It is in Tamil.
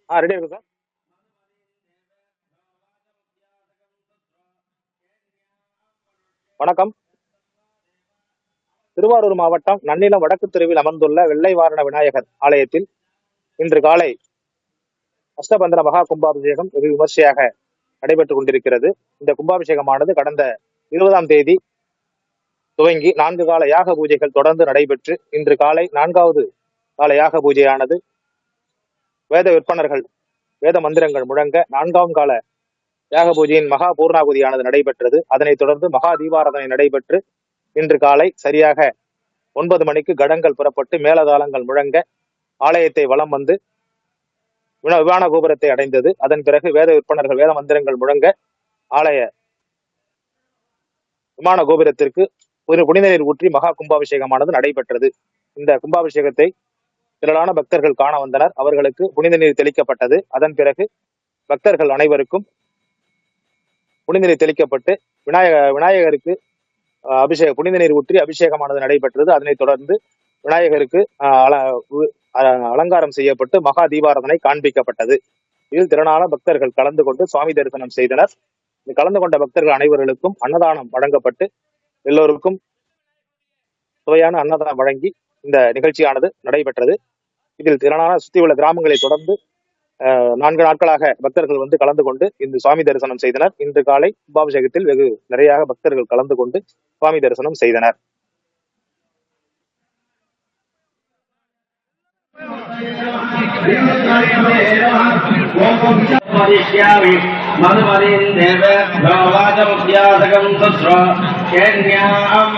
ரெடி இருக்கு சார். வணக்கம். திருவாரூர் மாவட்டம் நன்னிலம் வடக்கு தெருவில் அமர்ந்துள்ள வெள்ளை வாரண விநாயகர் ஆலயத்தில் இன்று காலை அஷ்டபந்தன மகா கும்பாபிஷேகம் வெகு விமர்சையாக நடைபெற்றுக் கொண்டிருக்கிறது. இந்த கும்பாபிஷேகமானது கடந்த 20ஆம் தேதி துவங்கி 4 கால யாக பூஜைகள் தொடர்ந்து நடைபெற்று இன்று காலை 4வது கால யாக பூஜையானது வேத விற்பனர்கள் வேத மந்திரங்கள் முழங்க 4ஆம் கால யாக பூஜையின் மகா பூர்ணாகுதியானது நடைபெற்றது. அதனைத் தொடர்ந்து மகா தீபாராதனை நடைபெற்று இன்று காலை சரியாக 9 மணிக்கு கடங்கள் புறப்பட்டு மேலதாளங்கள் முழங்க ஆலயத்தை வலம் வந்து விமான கோபுரத்தை அடைந்தது. அதன் பிறகு வேத விற்பனர்கள் வேத மந்திரங்கள் முழங்க ஆலய விமான கோபுரத்திற்கு புனித நீர் ஊற்றி மகா கும்பாபிஷேகமானது நடைபெற்றது. இந்த கும்பாபிஷேகத்தை திரளான பக்தர்கள் காண வந்தனர். அவர்களுக்கு புனித நீர் தெளிக்கப்பட்டது. அதன் பிறகு பக்தர்கள் அனைவருக்கும் புனித நீர் தெளிக்கப்பட்டு விநாயகருக்கு புனித நீர் ஊற்றி அபிஷேகமானது நடைபெற்றது. அதனைத் தொடர்ந்து விநாயகருக்கு அலங்காரம் செய்யப்பட்டு மகா தீபாராதனை காண்பிக்கப்பட்டது. இதில் திரளான பக்தர்கள் கலந்து கொண்டு சுவாமி தரிசனம் செய்தனர். கலந்து கொண்ட பக்தர்கள் அனைவர்களுக்கும் அன்னதானம் வழங்கப்பட்டு எல்லோருக்கும் சுவையான அன்னதானம் வழங்கி இந்த நிகழ்ச்சியானது நடைபெற்றது. இதில் திரளான சுற்றியுள்ள கிராமங்களை தொடர்ந்து 4 நாட்களாக பக்தர்கள் வந்து கலந்து கொண்டு இந்த சுவாமி தரிசனம் செய்தனர். இன்று காலை கும்பாபிஷேகத்தில் வெகு நிறைய பக்தர்கள் கலந்து கொண்டு சுவாமி தரிசனம் செய்தனர்.